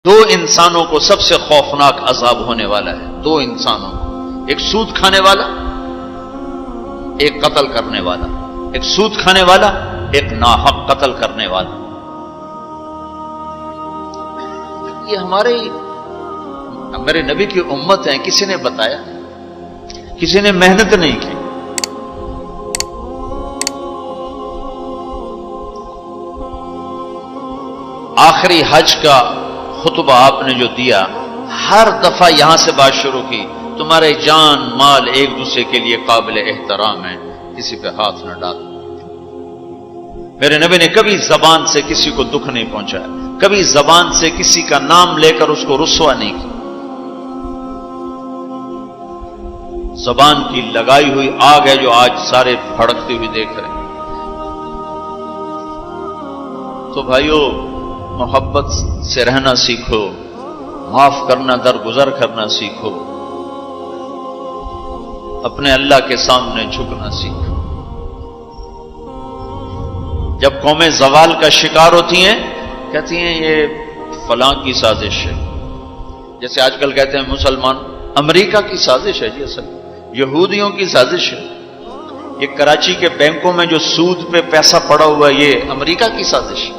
دو انسانوں کو سب سے خوفناک عذاب ہونے والا ہے، دو انسانوں کو، ایک سود کھانے والا، ایک قتل کرنے والا، ایک سود کھانے والا، ایک ناحق قتل کرنے والا۔ یہ میرے نبی کی امت ہے، کسی نے بتایا، کسی نے محنت نہیں کی۔ آخری حج کا خطبہ آپ نے جو دیا، ہر دفعہ یہاں سے بات شروع کی، تمہارے جان مال ایک دوسرے کے لیے قابل احترام ہے، کسی پہ ہاتھ نہ ڈالو۔ میرے نبی نے کبھی زبان سے کسی کو دکھ نہیں پہنچایا، کبھی زبان سے کسی کا نام لے کر اس کو رسوا نہیں کیا۔ زبان کی لگائی ہوئی آگ ہے جو آج سارے بھڑکتے ہوئے دیکھ رہے ہیں۔ تو بھائیو، محبت سے رہنا سیکھو، معاف کرنا، درگزر کرنا سیکھو، اپنے اللہ کے سامنے جھکنا سیکھو۔ جب قومیں زوال کا شکار ہوتی ہیں، کہتی ہیں یہ فلاں کی سازش ہے، جیسے آج کل کہتے ہیں مسلمان، امریکہ کی سازش ہے جی، اصل یہودیوں کی سازش ہے۔ یہ کراچی کے بینکوں میں جو سود پہ پیسہ پڑا ہوا ہے، یہ امریکہ کی سازش ہے،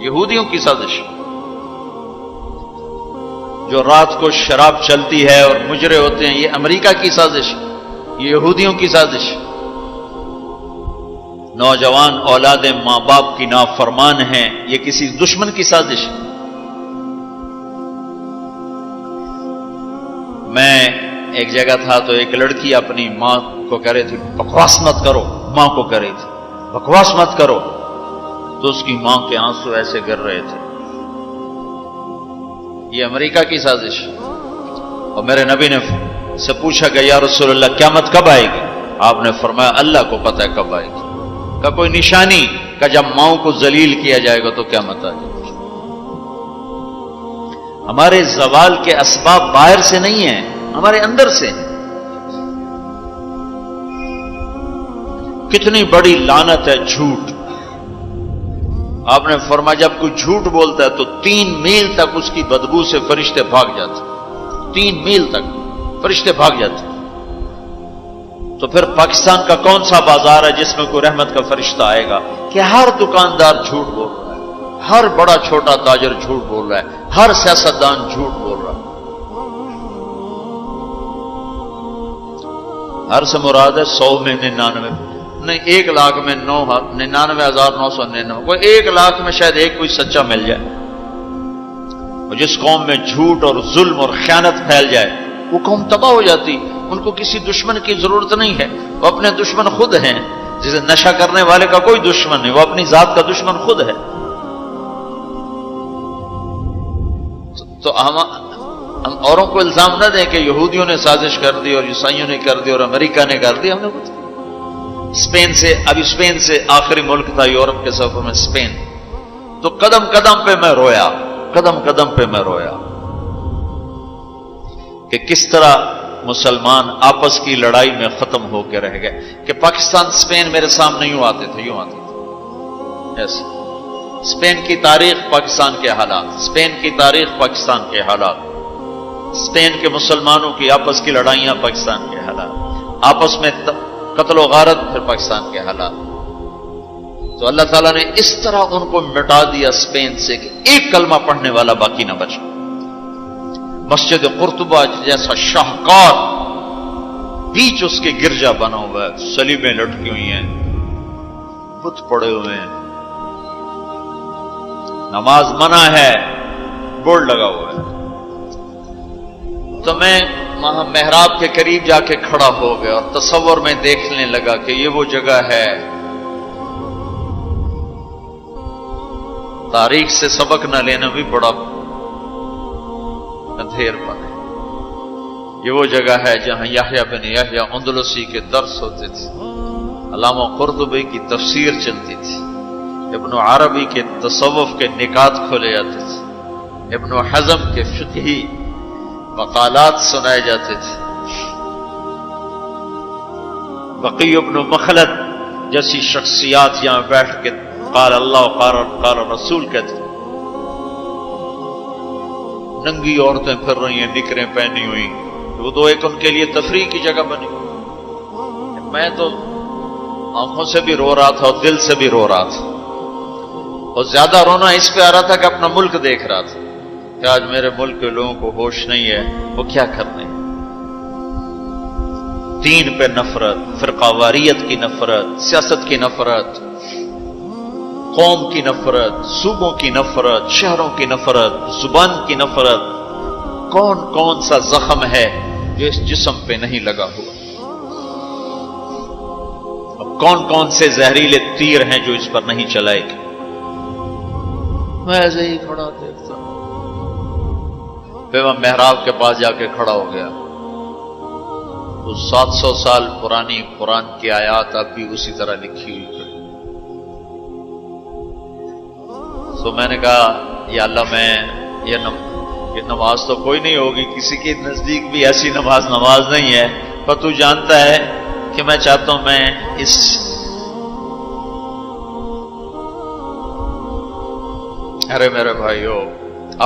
یہودیوں کی سازش۔ جو رات کو شراب چلتی ہے اور مجرے ہوتے ہیں، یہ امریکہ کی سازش ہے، یہ یہودیوں کی سازش۔ نوجوان اولاد ماں باپ کی نافرمان ہیں، یہ کسی دشمن کی سازش ہے۔ میں ایک جگہ تھا تو ایک لڑکی اپنی ماں کو کہہ رہی تھی بکواس مت کرو، ماں کو کہہ رہی تھی بکواس مت کرو، تو اس کی ماں کے آنسو ایسے گر رہے تھے۔ یہ امریکہ کی سازش۔ اور میرے نبی نے سے پوچھا کہ یا رسول اللہ قیامت کب آئے گی؟ آپ نے فرمایا اللہ کو پتہ ہے کب آئے گی۔ کا کوئی نشانی کہ جب ماؤں کو ذلیل کیا جائے گا تو قیامت آ جائے گی۔ ہمارے زوال کے اسباب باہر سے نہیں ہیں، ہمارے اندر سے ہیں۔ کتنی بڑی لعنت ہے جھوٹ۔ آپ نے فرمایا جب کوئی جھوٹ بولتا ہے تو 3 میل تک اس کی بدبو سے فرشتے بھاگ جاتے، 3 میل تک فرشتے بھاگ جاتے۔ تو پھر پاکستان کا کون سا بازار ہے جس میں کوئی رحمت کا فرشتہ آئے گا کہ ہر دکاندار جھوٹ بول رہا ہے، ہر بڑا چھوٹا تاجر جھوٹ بول رہا ہے، ہر سیاستدان جھوٹ بول رہا ہے۔ ہر سے مراد ہے 100 میں 99 نہیں، 1 لاکھ میں 99,999، کوئی 1 لاکھ میں شاید ایک کوئی سچا مل جائے۔ اور جس قوم میں جھوٹ اور ظلم اور خیانت پھیل جائے وہ قوم تباہ ہو جاتی۔ ان کو کسی دشمن کی ضرورت نہیں ہے، وہ اپنے دشمن خود ہیں۔ جسے نشہ کرنے والے کا کوئی دشمن نہیں، وہ اپنی ذات کا دشمن خود ہے۔ تو ہم اوروں کو الزام نہ دیں کہ یہودیوں نے سازش کر دی اور عیسائیوں نے کر دی اور امریکہ نے کر دی۔ ہم نے کچھ اسپین سے آخری ملک تھا یورپ کے سفر میں، اسپین، تو قدم قدم پہ میں رویا، قدم قدم پہ میں رویا کہ کس طرح مسلمان آپس کی لڑائی میں ختم ہو کے رہ گئے۔ کہ پاکستان اسپین میرے سامنے یوں آتے تھے، یوں آتے تھے ایسے۔ اسپین کی تاریخ، پاکستان کے حالات، اسپین کی تاریخ، پاکستان کے حالات، اسپین کے مسلمانوں کی آپس کی لڑائیاں، پاکستان کے حالات، آپس میں قتل و غارت، پھر پاکستان کے حالات۔ تو اللہ تعالیٰ نے اس طرح ان کو مٹا دیا اسپین سے کہ ایک کلمہ پڑھنے والا باقی نہ بچا۔ مسجد قرطبہ جیسا شاہکار، بیچ اس کے گرجا بنا ہوا ہے، صلیبیں لٹکی ہوئی ہیں، بت پڑے ہوئے ہیں، نماز منع ہے، بورڈ لگا ہوا ہے۔ تو میں وہاں محراب کے قریب جا کے کھڑا ہو گیا اور تصور میں دیکھنے لگا کہ یہ وہ جگہ ہے، تاریخ سے سبق نہ لینا بھی بڑا اندھیر پن ہے۔ یہ وہ جگہ ہے جہاں یحییٰ بن یحییٰ اندلسی کے درس ہوتے تھے، علامہ قرطبی کی تفسیر چلتی تھی، ابن عربی کے تصوف کے نکات کھولے جاتے تھے، ابن حزم کے فقہی مقالات سنائے جاتے تھے، بقی ابن مخلد جیسی شخصیات یہاں بیٹھ کے قال اللہ قال رسول کہتے۔ ننگی عورتیں پھر رہی ہیں نکریں پہنی ہوئی، وہ تو ایک ان کے لیے تفریح کی جگہ بنی. میں تو آنکھوں سے بھی رو رہا تھا اور دل سے بھی رو رہا تھا، اور زیادہ رونا اس پہ آ رہا تھا کہ اپنا ملک دیکھ رہا تھا کہ آج میرے ملک کے لوگوں کو ہوش نہیں ہے وہ کیا کرنے. دین پہ نفرت، فرقہ واریت کی نفرت، سیاست کی نفرت، قوم کی نفرت، صوبوں کی نفرت، شہروں کی نفرت، زبان کی نفرت. کون کون سا زخم ہے جو اس جسم پہ نہیں لگا ہوا؟ اب کون کون سے زہریلے تیر ہیں جو اس پر نہیں چلائے گے؟ میں ایسے ہی کھڑا دیکھتا. پھر میں محراب کے پاس جا کے کھڑا ہو گیا. تو 700 سال پرانی قرآن کی آیات اب بھی اسی طرح لکھی ہوئی تھی. تو میں نے کہا یا اللہ، میں یہ نماز تو کوئی نہیں ہوگی، کسی کے نزدیک بھی ایسی نماز نہیں ہے، پر تو جانتا ہے کہ میں چاہتا ہوں میں اس ارے میرے بھائیو،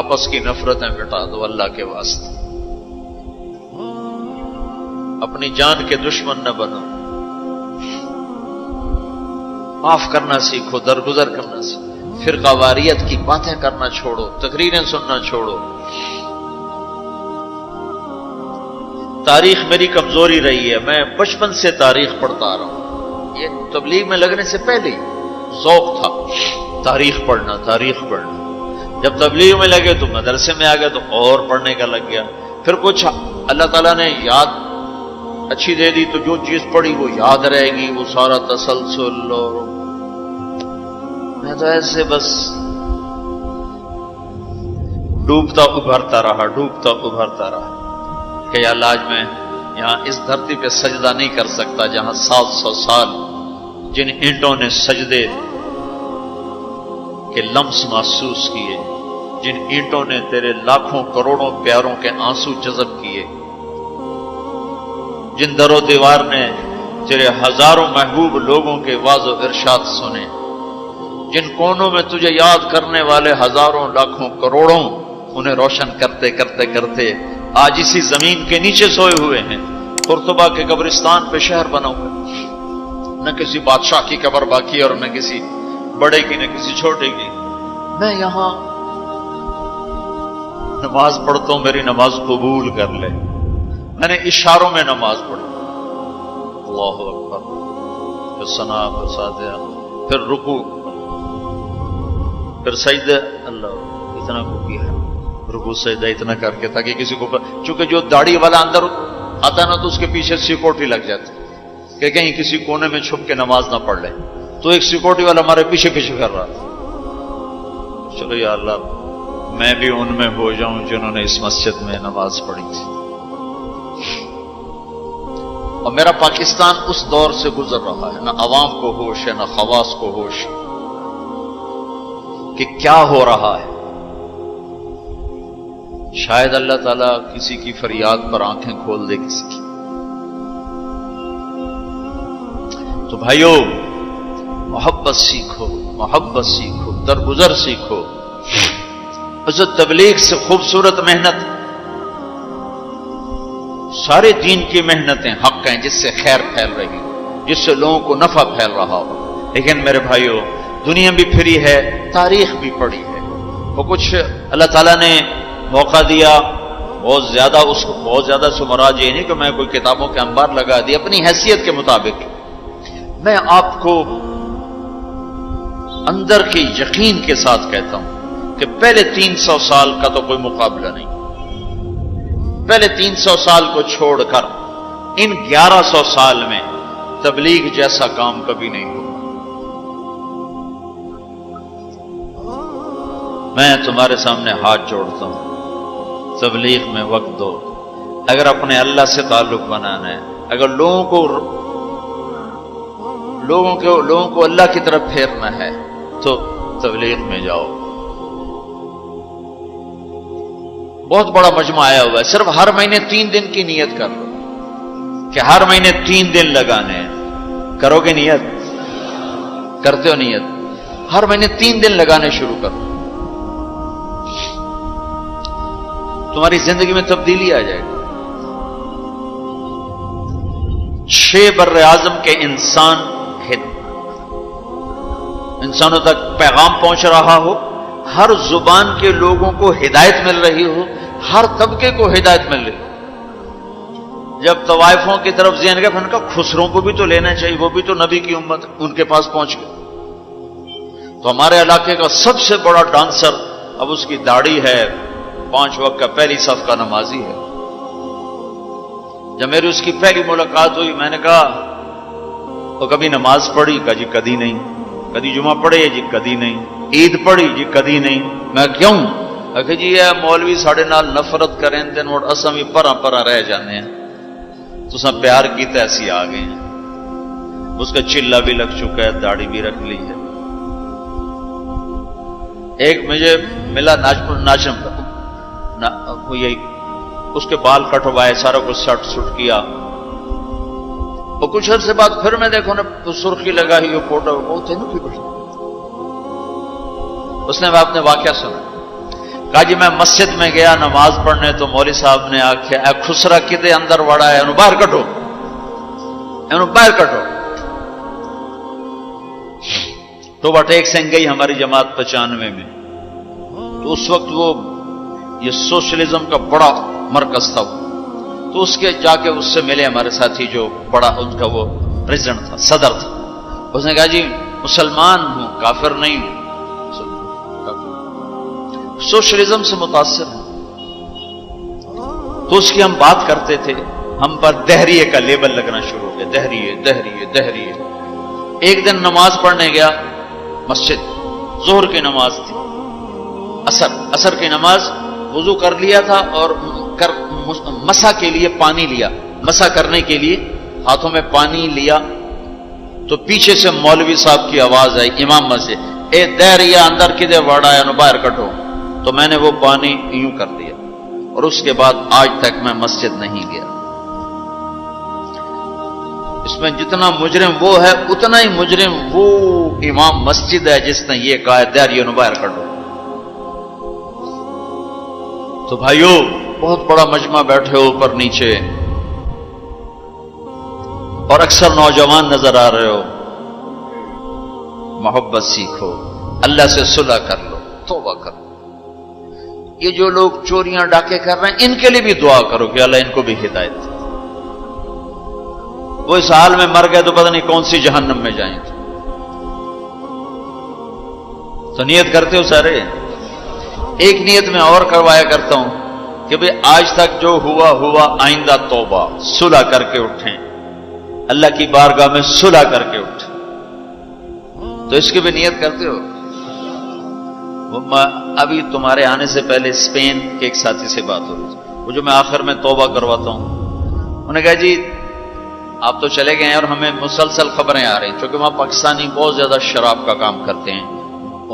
آپس کی نفرتیں مٹا دو اللہ کے واسطے. اپنی جان کے دشمن نہ بنو. معاف کرنا سیکھو، درگزر کرنا سیکھو. فرقہ واریت کی باتیں کرنا چھوڑو، تقریریں سننا چھوڑو. تاریخ میری کمزوری رہی ہے، میں بچپن سے تاریخ پڑھتا آ رہا ہوں. یہ تبلیغ میں لگنے سے پہلے ہی ذوق تھا تاریخ پڑھنا. جب تبلیغ میں لگے تو مدرسے میں آ گئے تو اور پڑھنے کا لگ گیا. پھر کچھ اللہ تعالیٰ نے یاد اچھی دے دی تو جو چیز پڑھی وہ یاد رہے گی، وہ سارا تسلسل. اور میں تو ایسے بس ڈوبتا ابھرتا رہا کہ یا اللہ آج میں یہاں اس دھرتی پہ سجدہ نہیں کر سکتا جہاں 700 سال جن اینٹوں نے سجدے کے لمس محسوس کیے، جن اینٹوں نے تیرے لاکھوں کروڑوں پیاروں کے آنسو جذب کیے، جن در و دیوار نے تیرے ہزاروں محبوب لوگوں کے واز و ارشاد سنے، جن کونوں میں تجھے یاد کرنے والے ہزاروں لاکھوں کروڑوں انہیں روشن کرتے کرتے کرتے آج اسی زمین کے نیچے سوئے ہوئے ہیں. قرطبہ کے قبرستان پہ شہر بنا ہوا، نہ کسی بادشاہ کی قبر باقی اور نہ کسی بڑے کی نہ کسی چھوٹے کی. میں یہاں نماز پڑھتا ہوں، میری نماز قبول کر لے. میں نے اشاروں میں نماز پڑھی، اللہ اکبر، پھر ثنا، پھر سجدہ، پھر رکوع، پھر سجدہ. اللہ اتنا کو کیا ہے، رکوع سجدہ اتنا کر کے تاکہ کسی کو، چونکہ جو داڑھی والا اندر آتا نا تو اس کے پیچھے سیکورٹی لگ جاتی کہ کہیں کسی کونے میں چھپ کے نماز نہ پڑھ لے. تو ایک سیکورٹی والا ہمارے پیچھے کر رہا تھا. چلو یا اللہ میں بھی ان میں ہو جاؤں جنہوں نے اس مسجد میں نماز پڑھی تھی. اور میرا پاکستان اس دور سے گزر رہا ہے، نہ عوام کو ہوش ہے نہ خواص کو ہوش کہ کیا ہو رہا ہے. شاید اللہ تعالیٰ کسی کی فریاد پر آنکھیں کھول دے کسی کی. تو بھائیو محبت سیکھو، درگزر سیکھو. اس تبلیغ سے خوبصورت محنت، سارے دین کی محنتیں حق ہیں جس سے خیر پھیل رہی ہو، جس سے لوگوں کو نفع پھیل رہا ہو. لیکن میرے بھائیو دنیا بھی پھری ہے، تاریخ بھی پڑھی ہے. وہ کچھ اللہ تعالیٰ نے موقع دیا بہت زیادہ سے مراد یہ نہیں کہ میں کوئی کتابوں کے انبار لگا دی. اپنی حیثیت کے مطابق میں آپ کو اندر کے یقین کے ساتھ کہتا ہوں کہ پہلے 300 سال کا تو کوئی مقابلہ نہیں. پہلے 300 سال کو چھوڑ کر ان 1100 سال میں تبلیغ جیسا کام کبھی نہیں ہوا. میں تمہارے سامنے ہاتھ جوڑتا ہوں، تبلیغ میں وقت دو. اگر اپنے اللہ سے تعلق بنانا ہے، اگر لوگوں کو اللہ کی طرف پھیرنا ہے تو تبلیغ میں جاؤ. بہت بڑا مجمع آیا ہوا ہے، صرف ہر مہینے 3 دن کی نیت کر لو کہ ہر مہینے 3 دن لگانے ہیں. کرو گے نیت؟ کرتے ہو نیت؟ ہر مہینے 3 دن لگانے شروع کرو. تمہاری زندگی میں تبدیلی آ جائے گی. 6 بر اعظم کے انسانوں تک پیغام پہنچ رہا ہو، ہر زبان کے لوگوں کو ہدایت مل رہی ہو، ہر طبقے کو ہدایت مل رہی ہو. جب طوائفوں کی طرف ذہن گئے، ان کا خسروں کو بھی تو لینا چاہیے، وہ بھی تو نبی کی امت، ان کے پاس پہنچ گئے. تو ہمارے علاقے کا سب سے بڑا ڈانسر اب اس کی داڑھی ہے، 5 وقت کا پہلی صف کا نمازی ہے. جب میری اس کی پہلی ملاقات ہوئی، میں نے کہا وہ کبھی نماز پڑھی؟ کہا جی کدی نہیں. کدی جمعہ پڑھے؟ جی کدی نہیں. عید پڑھی؟ جی کدی نہیں. میں کیوں؟ کہ جی یہ مولوی ساڑھے نال نفرت کریں تے اور اساں بھی پرا پرا رہ جانے ہیں، تو سب پیار کی ایسی آ گئے ہیں. اس کا چلا بھی لگ چکا ہے، داڑھی بھی رکھ لی ہے. ایک مجھے ملا ناچم یہی اس کے بال کٹوائے، سارا کچھ سٹ سٹ کیا. اور کچھ عرصے بعد پھر میں دیکھو نا سرخی لگا ہی فوٹو بہت ہے نا. اس نے اپنے واقعہ سنا. کہا جی میں مسجد میں گیا نماز پڑھنے، تو مولوی صاحب نے آخیا اے خسرا کدے اندر وڑا ہے، باہر کٹو، باہر کٹو. تو ٹیک سنگھ گئی ہماری جماعت 95 میں. تو اس وقت وہ یہ سوشلزم کا بڑا مرکز تھا. تو اس کے جا کے اس سے ملے ہمارے ساتھی جو بڑا ان کا وہ پریزیڈنٹ تھا، صدر تھا. اس نے کہا جی مسلمان ہوں، کافر نہیں ہوں، سوشلزم سے متاثر ہوں. تو اس کی ہم بات کرتے تھے، ہم پر دہریے کا لیبل لگنا شروع ہو گیا، دہریے دہریے دہریے. ایک دن نماز پڑھنے گیا مسجد، ظہر کی نماز تھی، عصر کی نماز. وضو کر لیا تھا اور مسا کے لیے پانی لیا، مسا کرنے کے لیے ہاتھوں میں پانی لیا. تو پیچھے سے مولوی صاحب کی آواز آئی امام مسجد، اے دہریا اندر کدے وڑا ہے، باہر کٹو. تو میں نے وہ پانی یوں کر دیا، اور اس کے بعد آج تک میں مسجد نہیں گیا. اس میں جتنا مجرم وہ ہے، اتنا ہی مجرم وہ امام مسجد ہے جس نے یہ کہا ہے دہریا باہر کٹو. تو بھائیو بہت بڑا مجمع بیٹھے ہو اوپر نیچے، اور اکثر نوجوان نظر آ رہے ہو. محبت سیکھو، اللہ سے صلح کر لو، توبہ کرو. یہ جو لوگ چوریاں ڈاکے کر رہے ہیں ان کے لیے بھی دعا کرو کہ اللہ ان کو بھی ہدایت دے. وہ اس حال میں مر گئے تو پتہ نہیں کون سی جہنم میں جائیں گے. تو نیت کرتے ہو سارے؟ ایک نیت میں اور کروایا کرتا ہوں کہ بھئی آج تک جو ہوا ہوا، آئندہ توبہ، صلح کر کے اٹھیں، اللہ کی بارگاہ میں صلح کر کے اٹھیں. تو اس کی بھی نیت کرتے ہو؟ ابھی تمہارے آنے سے پہلے اسپین کے ایک ساتھی سے بات ہو رہی تھی، وہ جو میں آخر میں توبہ کرواتا ہوں. انہوں نے کہا جی آپ تو چلے گئے ہیں اور ہمیں مسلسل خبریں آ رہی ہیں، چونکہ وہاں پاکستانی بہت زیادہ شراب کا کام کرتے ہیں،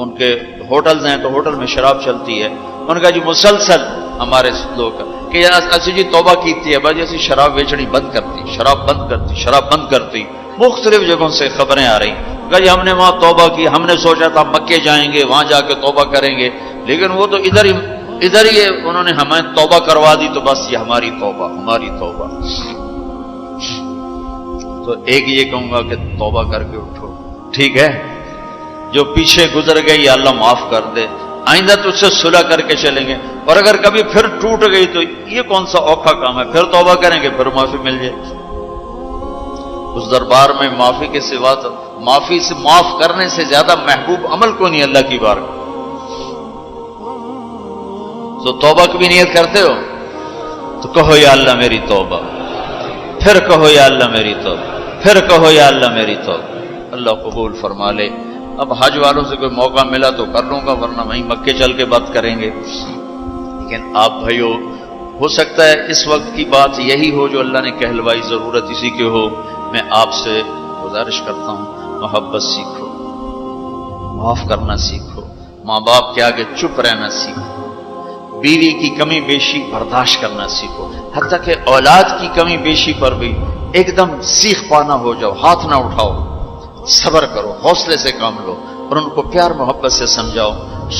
ان کے ہوٹلز ہیں تو ہوٹل میں شراب چلتی ہے. انہوں نے کہا جی مسلسل ہمارے لوگ کہ اسی جی توبہ کیتی ہے باجی، اسی شراب بیچنی بند کرتی، شراب بند کرتی، شراب بند کرتی. مختلف جگہوں سے خبریں آ رہی. کہا جی ہم نے وہاں توبہ کی، ہم نے سوچا تھا مکے جائیں گے، وہاں جا کے توبہ کریں گے، لیکن وہ تو ادھر ہی انہوں نے ہمیں توبہ کروا دی. تو بس یہ ہماری توبہ، ہماری توبہ. تو ایک یہ کہوں گا کہ توبہ کر کے اٹھو، ٹھیک ہے؟ جو پیچھے گزر گئی اللہ معاف کر دے، آئندہ تو اس سے صلح کر کے چلیں گے. اور اگر کبھی پھر ٹوٹ گئی تو یہ کون سا اوکھا کام ہے، پھر توبہ کریں گے، پھر معافی مل جائے. اس دربار میں معافی کے سوا تو معافی سے معاف کرنے سے زیادہ محبوب عمل کو نہیں اللہ کی بارگاہ. تو توبہ کی بھی نیت کرتے ہو تو کہو یا اللہ میری توبہ، پھر کہو یا اللہ میری توبہ، پھر کہو یا اللہ میری توبہ. اللہ قبول فرما لے. اب حج والوں سے کوئی موقع ملا تو کر لوں گا، ورنہ وہیں مکے چل کے بات کریں گے. لیکن آپ بھائیو، ہو سکتا ہے اس وقت کی بات یہی ہو جو اللہ نے کہلوائی، ضرورت اسی کی ہو. میں آپ سے گزارش کرتا ہوں محبت سیکھو، معاف کرنا سیکھو، ماں باپ کے آگے چپ رہنا سیکھو، بیوی کی کمی بیشی برداشت کرنا سیکھو، حتیٰ کہ اولاد کی کمی بیشی پر بھی ایک دم سیخ پانا ہو جاؤ، ہاتھ نہ اٹھاؤ، صبر کرو، حوصلے سے کام لو اور ان کو پیار محبت سے سمجھاؤ.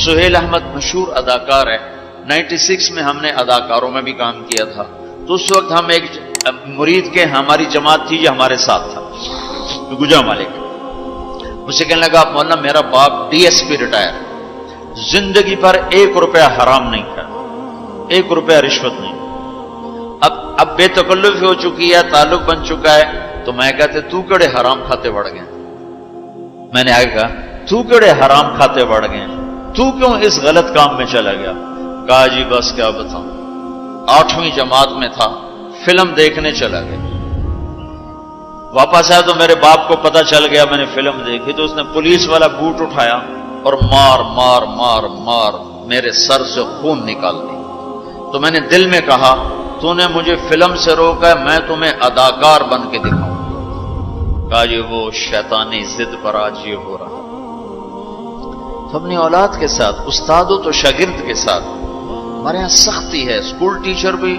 سہیل احمد مشہور اداکار ہے، 96 میں ہم نے اداکاروں میں بھی کام کیا تھا، تو اس وقت ہم ایک مرید کے ہماری جماعت تھی جو ہمارے ساتھ تھا، گجا مالک، مجھے کہنے لگا مولانا میرا باپ DSP ریٹائر، زندگی پر 1 روپیہ حرام نہیں کھایا، 1 روپیہ رشوت نہیں، اب بے تکلف ہو چکی ہے، تعلق بن چکا ہے، تو میں کہتے تو کڑے حرام کھاتے بڑھ گئے، میں نے آگے کہا تو کڑے حرام کھاتے بڑھ گئے، تو کیوں اس غلط کام میں چلا گیا؟ کہا جی بس کیا بتاؤں، 8ویں جماعت میں تھا، فلم دیکھنے چلا گیا، واپس آیا تو میرے باپ کو پتا چل گیا میں نے فلم دیکھی، تو اس نے پولیس والا بوٹ اٹھایا اور مار مار مار مار میرے سر سے خون نکال دی، تو میں نے دل میں کہا تو نے مجھے فلم سے روکا ہے، میں تمہیں اداکار بن کے دکھاؤں۔ کہا جی وہ شیطانی ضد پر آج یہ ہو رہا، تو اپنی اولاد کے ساتھ، استادوں تو شاگرد کے ساتھ ہمارے یہاں سختی ہے، اسکول ٹیچر بھی،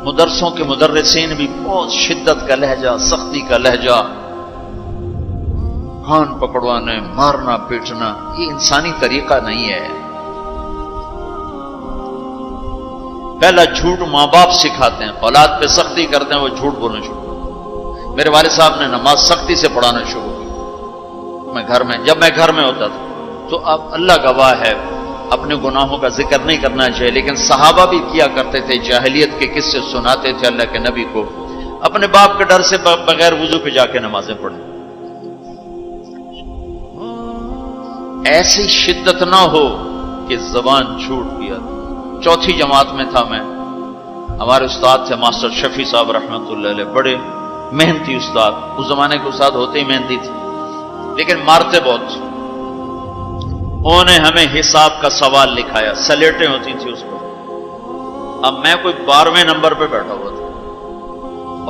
مدرسوں کے مدرسین بھی بہت شدت کا لہجہ، سختی کا لہجہ، کان پکڑوانے، مارنا پیٹنا، یہ انسانی طریقہ نہیں ہے۔ پہلا جھوٹ ماں باپ سکھاتے ہیں، اولاد پہ سختی کرتے ہیں، وہ جھوٹ بولنا شروع۔ میرے والد صاحب نے نماز سختی سے پڑھانا شروع کی، جب میں گھر میں ہوتا تھا، تو اب اللہ گواہ ہے اپنے گناہوں کا ذکر نہیں کرنا چاہیے، لیکن صحابہ بھی کیا کرتے تھے، جاہلیت کے قصے سناتے تھے اللہ کے نبی کو، اپنے باپ کے ڈر سے بغیر وضو پہ جا کے نمازیں پڑھیں۔ ایسی شدت نہ ہو کہ زبان چھوٹ گیا۔ 4تھی جماعت میں تھا میں، ہمارے استاد تھے ماسٹر شفیع صاحب رحمۃ اللہ علیہ، بڑے محنتی استاد، اس زمانے کے استاد ہوتے ہی محنتی تھے، لیکن مارتے بہت۔ انہوں نے ہمیں حساب کا سوال لکھایا، سلیٹیں ہوتی تھی اس پر، اب میں کوئی 12ویں نمبر پہ بیٹھا ہوا تھا،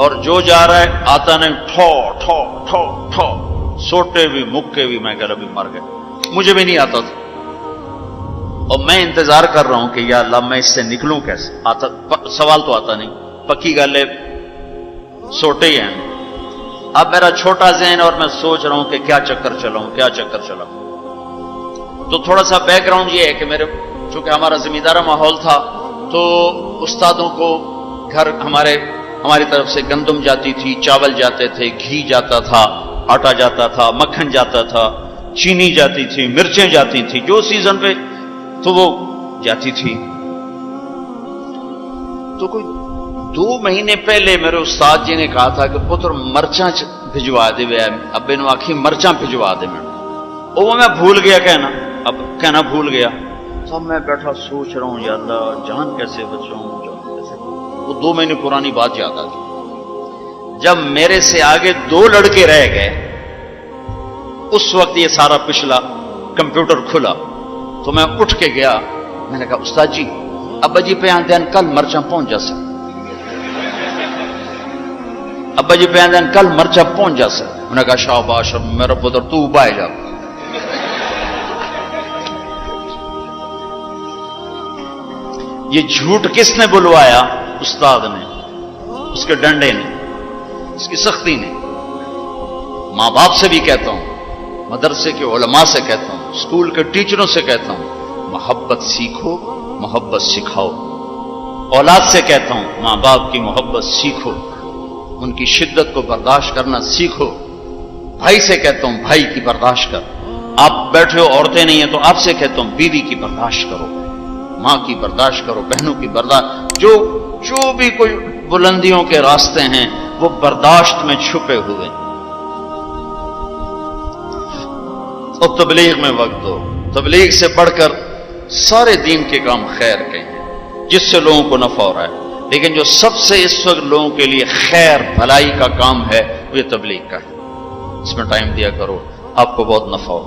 اور جو جا رہا ہے آتا نہیں، ٹھو ٹھو ٹھو ٹھو، سوٹے بھی مکے بھی، میں کہہ رہا بھی مر گئے، مجھے بھی نہیں آتا تھا، اور میں انتظار کر رہا ہوں کہ یا اللہ میں اس سے نکلوں کیسے، سوال تو آتا نہیں، پکی گل ہے سوٹے ہی ہیں۔ اب میرا چھوٹا ذہن اور میں سوچ رہا ہوں کہ کیا چکر چلاؤں، کیا چکر چلاؤں۔ تو تھوڑا سا بیک گراؤنڈ یہ ہے کہ چونکہ ہمارا زمیندارہ ماحول تھا، تو استادوں کو گھر ہماری طرف سے گندم جاتی تھی، چاول جاتے تھے، گھی جاتا تھا، آٹا جاتا تھا، مکھن جاتا تھا، چینی جاتی تھی، مرچیں جاتی تھی، جو سیزن پہ تو وہ جاتی تھی۔ تو کوئی 2 مہینے پہلے میرے استاد جی نے کہا تھا کہ پتر مرچاں بھجوا دے، ابے نو آخی مرچاں بھجوا دے، وہ میں بھول گیا کہنا بھول گیا۔ تو میں بیٹھا سوچ رہا ہوں یا اللہ جان کیسے بچاؤں، وہ 2 مہینے پرانی بات یاد آ گئی۔ جب میرے سے آگے 2 لڑکے رہ گئے، اس وقت یہ سارا پچھلا کمپیوٹر کھلا، تو میں اٹھ کے گیا، میں نے کہا استاد جی ابا جی پہ آندین کل مرچاں پہنچ جا سکتے، ابا جی پہ آندین کل مرچاں پہنچ جا سکتے۔ میں نے کہا شاباش میرا پتر تو بائے جا۔ یہ جھوٹ کس نے بلوایا؟ استاد نے، اس کے ڈنڈے نے، اس کی سختی نے۔ ماں باپ سے بھی کہتا ہوں، مدرسے کے علماء سے کہتا ہوں، اسکول کے ٹیچروں سے کہتا ہوں، محبت سیکھو، محبت سکھاؤ۔ اولاد سے کہتا ہوں ماں باپ کی محبت سیکھو، ان کی شدت کو برداشت کرنا سیکھو۔ بھائی سے کہتا ہوں بھائی کی برداشت کر، آپ بیٹھے ہو عورتیں نہیں ہیں تو آپ سے کہتا ہوں بیوی کی برداشت کرو، ماں کی برداشت کرو، بہنوں کی برداشت، جو بھی کوئی بلندیوں کے راستے ہیں وہ برداشت میں چھپے ہوئے۔ اور تبلیغ میں وقت دو، تبلیغ سے بڑھ کر سارے دین کے کام خیر کے ہیں جس سے لوگوں کو نفع ہو رہا ہے، لیکن جو سب سے اس وقت لوگوں کے لیے خیر بھلائی کا کام ہے وہ یہ تبلیغ کا ہے، اس میں ٹائم دیا کرو، آپ کو بہت نفع ہو۔